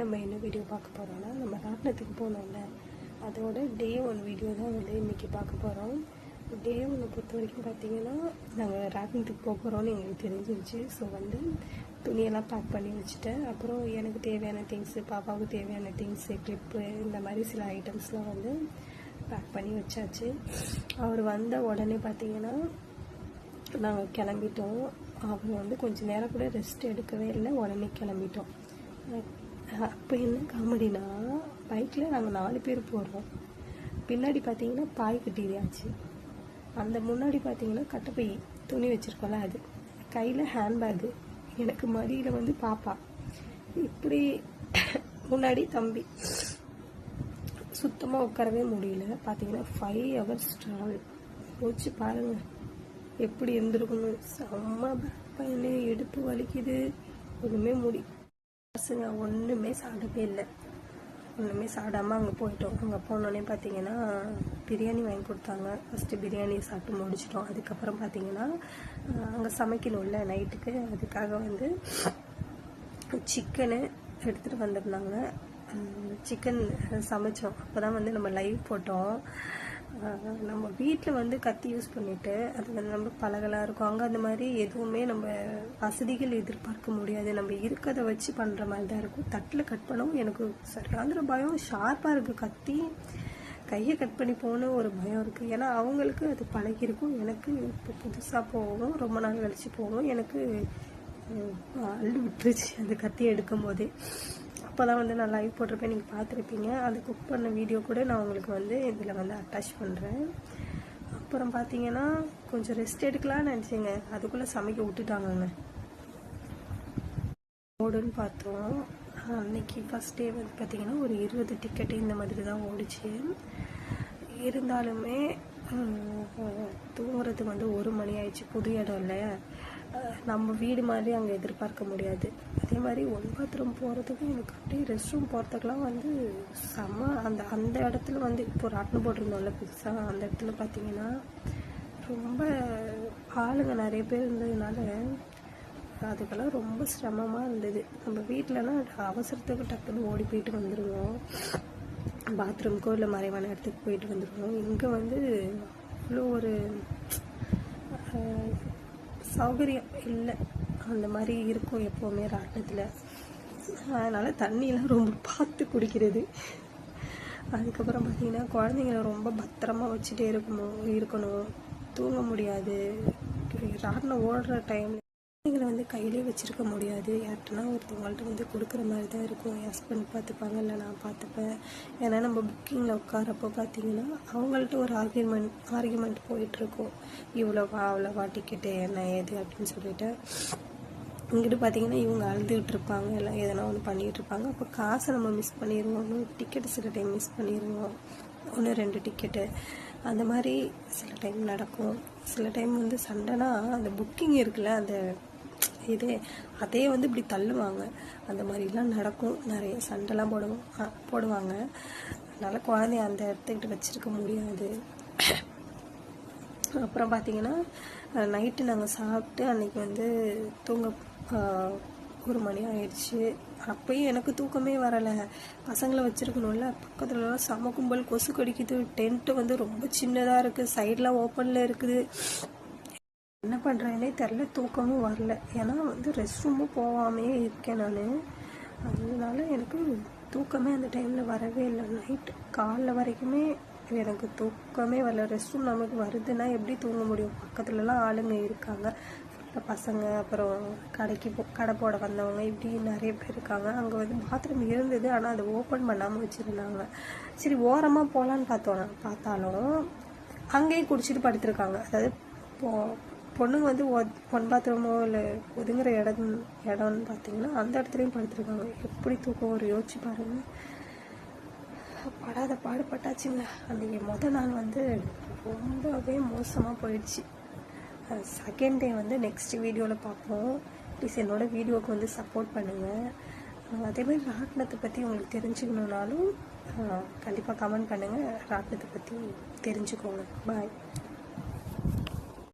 நம்ம என்ன வீடியோ பார்க்க போகிறோம்னா, நம்ம ராட்டினத்துக்கு போனோம்ல, அதோட டே 1 வீடியோ தான் வந்து இன்றைக்கி பார்க்க போகிறோம். டே 1 பொறுத்த வரைக்கும் பார்த்திங்கன்னா, நாங்கள் ராட்டினத்துக்கு போக போகிறோம்னு எங்களுக்கு தெரிஞ்சிருச்சு. ஸோ வந்து துணியெல்லாம் பேக் பண்ணி வச்சுட்டேன். அப்புறம் எனக்கு தேவையான திங்ஸு, பாப்பாவுக்கு தேவையான திங்ஸு, கிளிப்பு, இந்த மாதிரி சில ஐட்டம்ஸ்லாம் வந்து பேக் பண்ணி வச்சாச்சு. அவர் வந்த உடனே பார்த்திங்கன்னா நாங்கள் கிளம்பிட்டோம். அவர் வந்து கொஞ்சம் நேரம் கூட ரெஸ்ட் எடுக்கவே இல்லை, உடனே கிளம்பிட்டோம். அப்போ என்ன காமெடினா, பைக்கில் நாங்கள் 4 பேர் போகிறோம். பின்னாடி பார்த்தீங்கன்னா பாய் கட்டியாச்சு. அந்த முன்னாடி பார்த்தீங்கன்னா கட்டைப்பை துணி வச்சுருக்கோம்ல, அது கையில் ஹேண்ட்பேக்கு, எனக்கு மடியில் வந்து பாப்பா, இப்படி முன்னாடி தம்பி. சுத்தமாக உட்காரவே முடியல. பார்த்தீங்கன்னா 5 hours ட்ராவல் போச்சு பாருங்கள். எப்படி இருந்திருக்கணும். செம்ம பையனே, இடுப்பு வலிக்குது, ஒன்றுமே பசங்க ஒன்றுமே சாப்பிடவே இல்லை. ஒன்றுமே சாப்பிடாமல் அங்கே போயிட்டோம். அங்கே போனோடனே பார்த்தீங்கன்னா பிரியாணி வாங்கி கொடுத்தாங்க. ஃபஸ்ட்டு பிரியாணி சாப்பிட்டு முடிச்சிட்டோம். அதுக்கப்புறம் பார்த்தீங்கன்னா அங்கே சமைக்கணும்ல நைட்டுக்கு, அதுக்காக வந்து சிக்கனு எடுத்துகிட்டு வந்திருந்தாங்க. சிக்கன் சமைச்சோம். அப்போ தான் வந்து நம்ம லைவ் போட்டோம். நம்ம வீட்டில் வந்து கத்தி யூஸ் பண்ணிவிட்டு அது வந்து நம்ம பழகலாக இருக்கும். அங்கே அந்த மாதிரி எதுவுமே நம்ம வசதிகள் எதிர்பார்க்க முடியாது. நம்ம இருக்கிறத வச்சு பண்ணுற மாதிரி தான் இருக்கும். தட்டில் கட் பண்ணவும் எனக்கு சரியாந்திர பயம். ஷார்ப்பாக இருக்குது கத்தி, கையை கட் பண்ணி போன ஒரு பயம் இருக்குது. ஏன்னா அவங்களுக்கு அது பழகிருக்கும். எனக்கு இப்போ புதுசாக போகும், ரொம்ப நாள் கழித்து போகும். எனக்கு அள்ளு விட்டுருச்சு அந்த கத்தியை எடுக்கும் போதே. அப்போ தான் வந்து நான் லைவ் போட்டிருப்பேன், நீங்கள் பார்த்துருப்பீங்க. அது குக் பண்ண வீடியோ கூட நான் உங்களுக்கு வந்து இதில் வந்து அட்டாச் பண்ணுறேன். அப்புறம் பார்த்தீங்கன்னா கொஞ்சம் ரெஸ்ட் எடுக்கலாம்னு நினச்சிங்க, அதுக்குள்ளே சமைக்க விட்டுட்டாங்கங்க. ஓடுன்னு பார்த்தோம். அன்னைக்கு ஃபஸ்ட் டே வந்து பார்த்திங்கன்னா ஒரு 20 டிக்கெட்டு இந்த மாதிரி தான் ஓடிச்சு. இருந்தாலுமே தூங்குறதுக்கு வந்து 1 மணி ஆயிடுச்சு. புது இடம் இல்லை, நம்ம வீடு மாதிரி அங்கே எதிர்பார்க்க முடியாது. அதே மாதிரி 1 பாத்ரூம் போகிறதுக்கும் எனக்கு அப்படியே ரெஸ்ட் ரூம் போகிறதுக்கெலாம் வந்து செம்ம. அந்த இடத்துல வந்து இப்போ ராட்டினம் போட்டிருந்தோம்ல புதுசாக, அந்த இடத்துல பார்த்திங்கன்னா ரொம்ப ஆளுங்க நிறைய பேர் இருந்ததுனால அதுக்கெல்லாம் ரொம்ப சிரமமாக இருந்தது. நம்ம வீட்டிலனா அவசரத்துக்கு டக்குன்னு ஓடி போயிட்டு வந்துடுவோம், பாத்ரூம்க்கோ இல்லை மறைவான இடத்துக்கு போயிட்டு வந்துடுவோம். இங்கே வந்து அவ்வளோ ஒரு சௌகரியம் இல்லை. அந்த மாதிரி இருக்கும் எப்போவுமே ராட்டினத்தில். அதனால் தண்ணியெலாம் ரொம்ப பார்த்து குடிக்கிறது. அதுக்கப்புறம் பார்த்திங்கன்னா குழந்தைங்கள ரொம்ப பத்திரமா வச்சுட்டே இருக்கணும். தூங்க முடியாது. ராட்டினம் ஓடுற டைமில் குழந்தைங்களை வந்து கையிலே வச்சுருக்க முடியாது. யார்கிட்டனா ஒருத்தவங்கள்ட்ட வந்து கொடுக்குற மாதிரி தான் இருக்கும். என் ஹஸ்பண்ட் பார்த்துப்பாங்க, இல்லை நான் பார்த்துப்பேன். ஏன்னா நம்ம புக்கிங்கில் உட்காரப்போ பார்த்திங்கன்னா அவங்கள்ட்ட ஒரு ஆர்கியூமெண்ட் போயிட்டுருக்கோம். இவ்வளோவா அவ்வளோவா டிக்கெட்டு, என்ன ஏது அப்படின்னு சொல்லிட்டு. இங்கிட்டு பார்த்திங்கன்னா இவங்க அழுதுகிட்டு இருப்பாங்க, இல்லை எதனா ஒன்று பண்ணிகிட்டு இருப்பாங்க. அப்போ காசை நம்ம மிஸ் பண்ணிடுவோம். டிக்கெட்டு சில டைம் மிஸ் பண்ணிடுவோம், 1-2 டிக்கெட்டு அந்த மாதிரி சில டைம் நடக்கும். சில டைம் வந்து சண்டைனா அந்த புக்கிங் இருக்குல்ல, அந்த அதே வந்து இப்படி தள்ளுவாங்க. அந்த மாதிரிலாம் நடக்கும். நிறைய சண்டைலாம் போடுவாங்க. அதனால் குழந்தைய அந்த இடத்துக்கிட்ட வச்சுருக்க முடியாது. அப்புறம் பார்த்திங்கன்னா நைட்டு நாங்கள் சாப்பிட்டு அன்றைக்கி வந்து தூங்க 1 மணி ஆயிடுச்சு. அப்பயும் எனக்கு தூக்கமே வரலை. பசங்களை வச்சுருக்கணும்ல, பக்கத்துலலாம் செம கும்பல், கொசு கடிக்குது. டென்ட்டு வந்து ரொம்ப சின்னதாக இருக்குது, சைடெலாம் ஓப்பனில் இருக்குது. என்ன பண்ணுறேன்னே தெரில, தூக்கமும் வரல. ஏன்னா வந்து ரெஸ்ட் ரூமும் போகாமே இருக்கேன் நான். அதனால எனக்கு தூக்கமே அந்த டைமில் வரவே இல்லை. நைட்டு காலைல வரைக்குமே எனக்கு தூக்கமே வரல. ரெஸ்ட் ரூம் நமக்கு வருதுன்னா எப்படி தூங்க முடியும்? பக்கத்துலலாம் ஆளுங்க இருக்காங்க, பசங்க, அப்புறம் கடை போட வந்தவங்க, இப்படி நிறைய பேர் இருக்காங்க. அங்கே வந்து பாத்ரூம் இருந்தது, ஆனால் அதை ஓப்பன் பண்ணாமல் வச்சுருந்தாங்க. சரி ஓரமாக போகலான்னு பார்த்தாலும் அங்கேயும் குடிச்சிட்டு படுத்துருக்காங்க. அதாவது பொண்ணுங்க வந்து 1 பாத்ரூமோ இல்லை ஒதுங்குற இடம்னு பார்த்தீங்கன்னா அந்த இடத்துலையும் படுத்துருக்காங்க. எப்படி தூக்கம் ஒரு யோசிச்சு பாருங்கள். படாத பாடுபட்டாச்சுங்க. அன்றைக்கி நாள் வந்து ரொம்பவே மோசமாக போயிடுச்சு. செகண்ட் டே வந்து நெக்ஸ்ட் வீடியோவில் பார்ப்போம். ப்ளீஸ் என்னோடய வீடியோவுக்கு வந்து சப்போர்ட் பண்ணுங்கள். அதேமாதிரி ராட்டினத்தை பற்றி உங்களுக்கு தெரிஞ்சுக்கணுன்னாலும் கண்டிப்பாக கமெண்ட் பண்ணுங்கள். ராட்டினத்தை பற்றி தெரிஞ்சுக்கோங்க. பாய்.